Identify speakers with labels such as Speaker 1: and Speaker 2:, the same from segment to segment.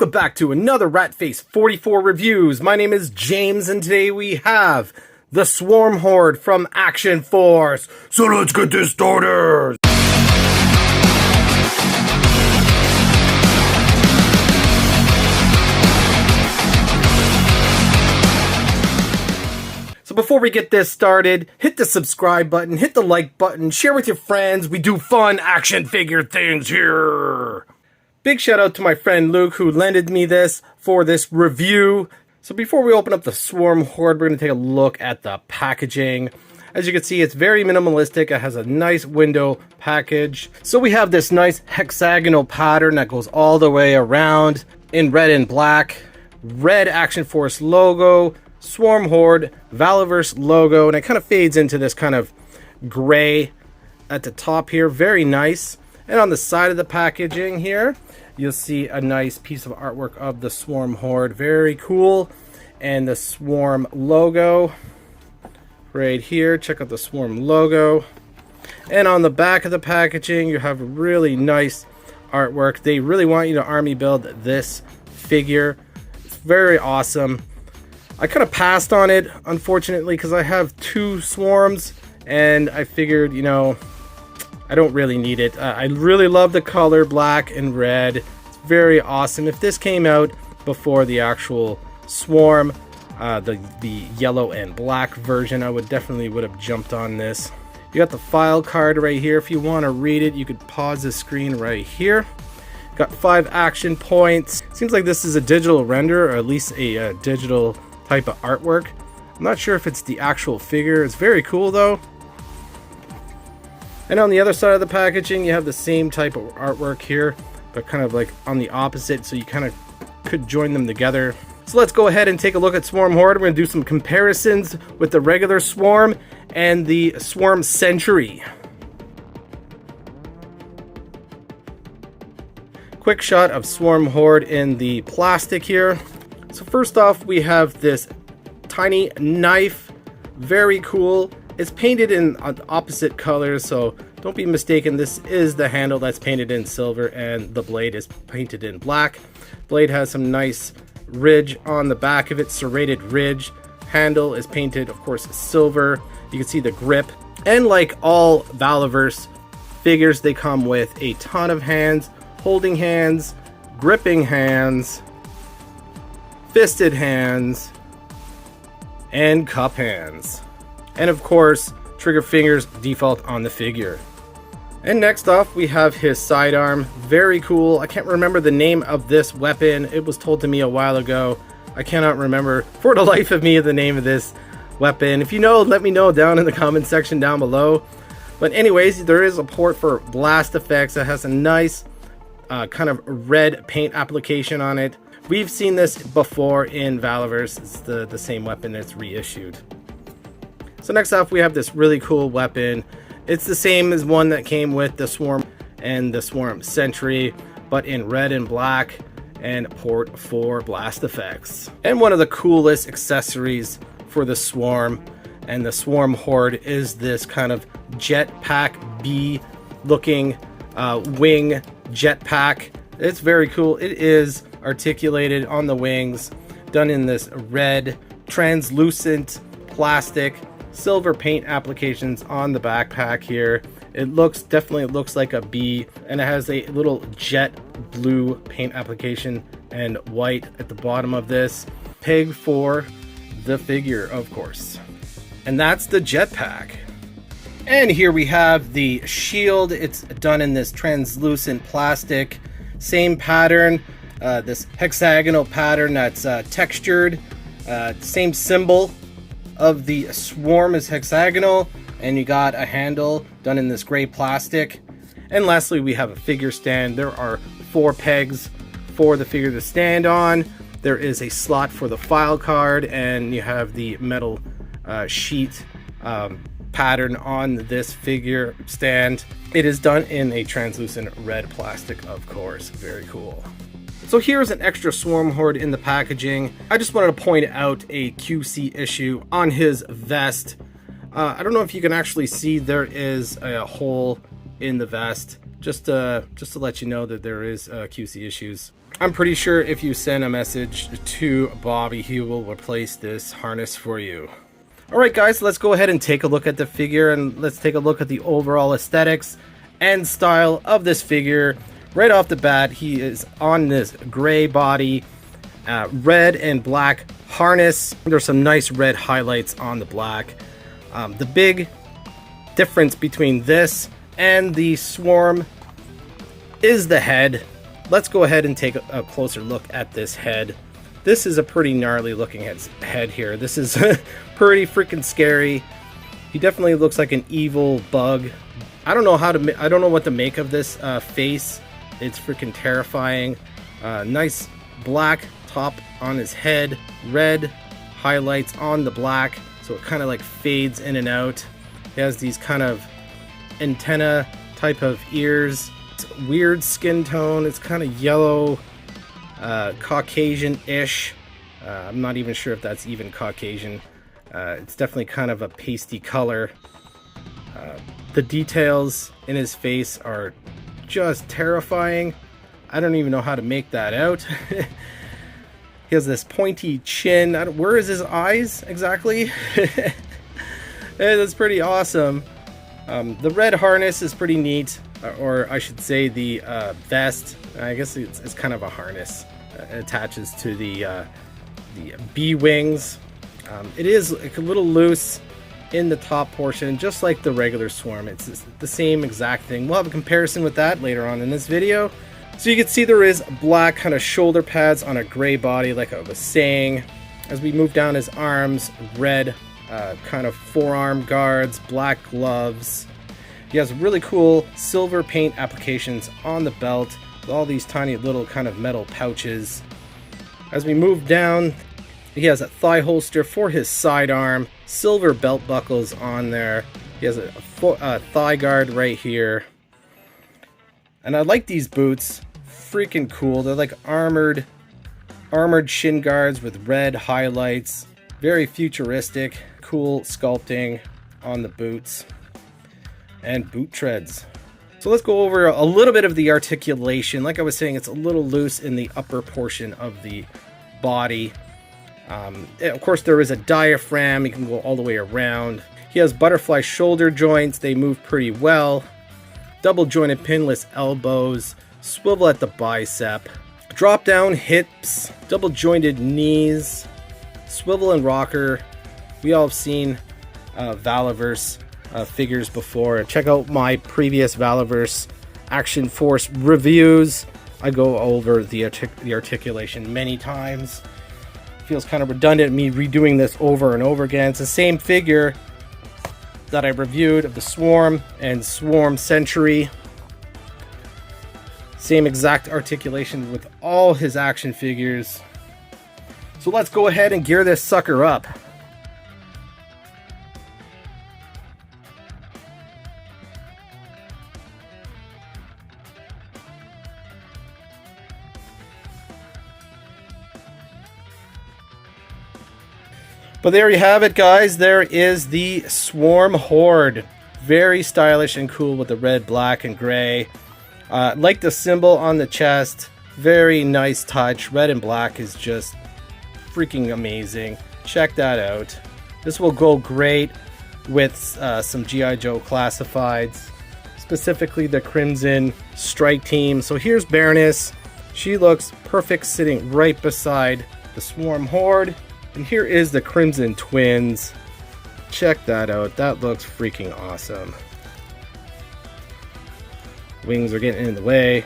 Speaker 1: welcome back to another Ratface 44 Reviews. My name is James, and today we have the Swarm Horde from Action Force. So let's get this started! So before we get this started, hit the subscribe button, hit the like button, share with your friends. We do fun action figure things here. Big shout out to my friend Luke who lended me this for this review. So before we open up the Swarm Horde, we're going to take a look at the packaging. As you can see, it's very minimalistic. It has a nice window package. So we have this nice hexagonal pattern that goes all the way around in red and black. Red Action Force logo, Swarm Horde, Valaverse logo, and it kind of fades into this kind of gray at the top here. Very nice. And on the side of the packaging here, you'll see a nice piece of artwork of the Swarm Horde. Very cool. And the Swarm logo right here. Check out the Swarm logo. And on the back of the packaging, you have really nice artwork. They really want you to army build this figure. It's very awesome. I kind of passed on it, unfortunately, because I have two swarms. And I figured, you know, I don't really need it. I really love the color black and red. It's very awesome. If this came out before the actual Swarm, the yellow and black version, I would have jumped on this. You got the file card right here. If you want to read it, you could pause the screen right here. Got 5 action points. Seems like this is a digital render, or at least a digital type of artwork. I'm not sure if it's the actual figure. It's very cool though. And on the other side of the packaging, you have the same type of artwork here, but kind of like on the opposite, so you kind of could join them together. So let's go ahead and take a look at Swarm Horde. We're going to do some comparisons with the regular Swarm and the Swarm Sentry. Quick shot of Swarm Horde in the plastic here. So first off, we have this tiny knife. Very cool. It's painted in opposite colors, so don't be mistaken. This is the handle that's painted in silver, and the blade is painted in black. Blade has some nice ridge on the back of it, serrated ridge. Handle is painted, of course, silver. You can see the grip. And like all Valaverse figures, they come with a ton of hands, holding hands, gripping hands, fisted hands, and cup hands. And of course, trigger fingers default on the figure. And next off, we have his sidearm. Very cool. I can't remember the name of this weapon. It was told to me a while ago. I cannot remember for the life of me the name of this weapon. If you know, let me know down in the comment section down below. But anyways, there is a port for blast effects that has a nice kind of red paint application on it. We've seen this before in Valaverse. It's the same weapon that's reissued. So next off, we have this really cool weapon. It's the same as one that came with the Swarm and the Swarm Sentry, but in red and black, and port for blast effects. And one of the coolest accessories for the Swarm and the Swarm Horde is this kind of jetpack bee looking wing jetpack. It's very cool. It is articulated on the wings, done in this red translucent plastic, silver paint applications on the backpack here. It definitely looks like a bee, and it has a little jet blue paint application and white at the bottom of this. Peg for the figure, of course. And that's the jetpack. And here we have the shield. It's done in this translucent plastic, same pattern, this hexagonal pattern that's textured, same symbol of the Swarm is hexagonal, and you got a handle done in this gray plastic. And lastly, we have a figure stand. There are 4 pegs for the figure to stand on. There is a slot for the file card, and you have the metal sheet pattern on this figure stand. It is done in a translucent red plastic, of course. Very cool. So here's an extra Swarm Horde in the packaging. I just wanted to point out a QC issue on his vest. I don't know if you can actually see, there is a hole in the vest. just to let you know that there is QC issues. I'm pretty sure if you send a message to Bobby, he will replace this harness for you. Alright guys, let's go ahead and take a look at the figure, and let's take a look at the overall aesthetics and style of this figure. Right off the bat, he is on this gray body, red and black harness. There's some nice red highlights on the black. The big difference between this and the Swarm is the head. Let's go ahead and take a closer look at this head. This is a pretty gnarly looking head here. This is pretty freaking scary. He definitely looks like an evil bug. I don't know what to make of this face. It's freaking terrifying. Nice black top on his head, red highlights on the black, so it kind of like fades in and out. He has these kind of antenna type of ears. It's weird skin tone. It's kind of yellow, Caucasian-ish. I'm not even sure if that's even Caucasian. It's definitely kind of a pasty color. The details in his face are just terrifying. I don't even know how to make that out. He has this pointy chin. Where is his eyes exactly? That's pretty awesome. The red harness is pretty neat, or I should say the vest. I guess it's kind of a harness. It attaches to the bee wings. It is like a little loose in the top portion, just like the regular Swarm. It's the same exact thing. We'll have a comparison with that later on in this video. So you can see there is black kind of shoulder pads on a gray body, like I was saying. As we move down his arms, red kind of forearm guards, black gloves. He has really cool silver paint applications on the belt with all these tiny little kind of metal pouches. As we move down, he has a thigh holster for his sidearm, silver belt buckles on there. He has a thigh guard right here. And I like these boots. Freaking cool. They're like armored shin guards with red highlights. Very futuristic. Cool sculpting on the boots. And boot treads. So let's go over a little bit of the articulation. Like I was saying, it's a little loose in the upper portion of the body. Of course, there is a diaphragm. You can go all the way around. He has butterfly shoulder joints. They move pretty well. Double jointed pinless elbows. Swivel at the bicep. Drop down hips. Double jointed knees. Swivel and rocker. We all have seen Valaverse figures before. Check out my previous Valaverse Action Force reviews. I go over the articulation many times. Feels kind of redundant me redoing this over and over again. It's the same figure that I reviewed of the Swarm and Swarm Century. Same exact articulation with all his action figures. So let's go ahead and gear this sucker up. But there you have it, guys. There is the Swarm Horde. Very stylish and cool with the red, black, and gray. Like the symbol on the chest. Very nice touch. Red and black is just freaking amazing. Check that out. This will go great with some G.I. Joe classifieds. Specifically the Crimson Strike Team. So here's Baroness. She looks perfect sitting right beside the Swarm Horde. And here is the Crimson Twins. Check that out. That looks freaking awesome. Wings are getting in the way.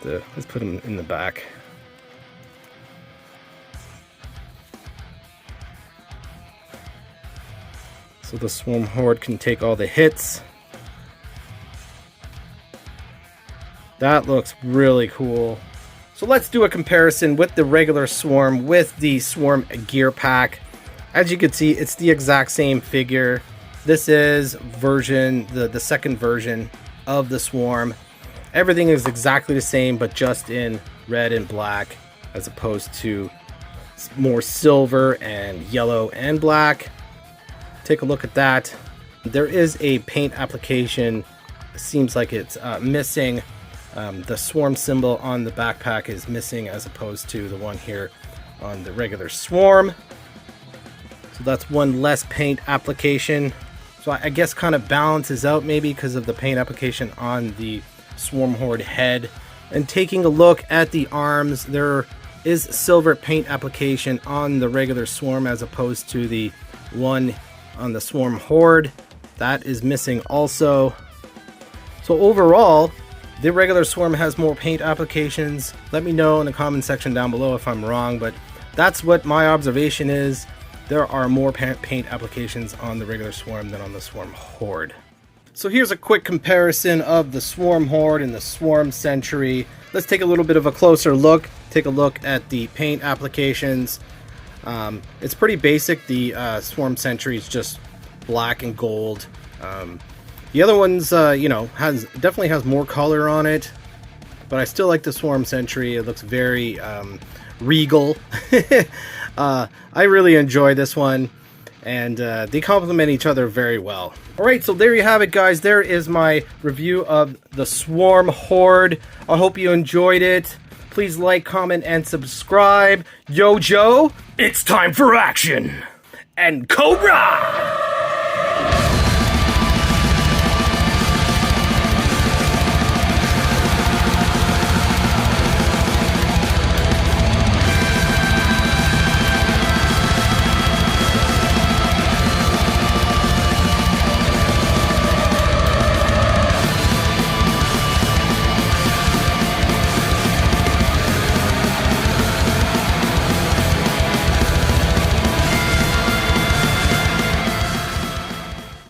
Speaker 1: Let's put them in the back. So the Swarm Horde can take all the hits. That looks really cool. So let's do a comparison with the regular Swarm with the Swarm gear pack. As you can see, it's the exact same figure. This is the second version of the Swarm. Everything is exactly the same, but just in red and black, as opposed to more silver and yellow and black. Take a look at that. There is a paint application seems like it's missing. The swarm symbol on the backpack is missing as opposed to the one here on the regular swarm. So that's one less paint application. So I guess kind of balances out maybe because of the paint application on the Swarm Horde head. And taking a look at the arms, there is silver paint application on the regular swarm as opposed to the one on the Swarm Horde. That is missing also. So overall, the regular swarm has more paint applications. Let me know in the comment section down below if I'm wrong, but that's what my observation is. There are more paint applications on the regular swarm than on the Swarm Horde. So here's a quick comparison of the Swarm Horde and the Swarm Sentry. Let's take a little bit of a closer look. Take a look at the paint applications. It's pretty basic. The Swarm Sentry is just black and gold. The other ones, you know, definitely has more color on it, but I still like the Swarm Sentry. It looks very regal. I really enjoy this one, and they complement each other very well. Alright, so there you have it, guys. There is my review of the Swarm Horde. I hope you enjoyed it. Please like, comment, and subscribe. Yo, Joe, it's time for action! And Cobra!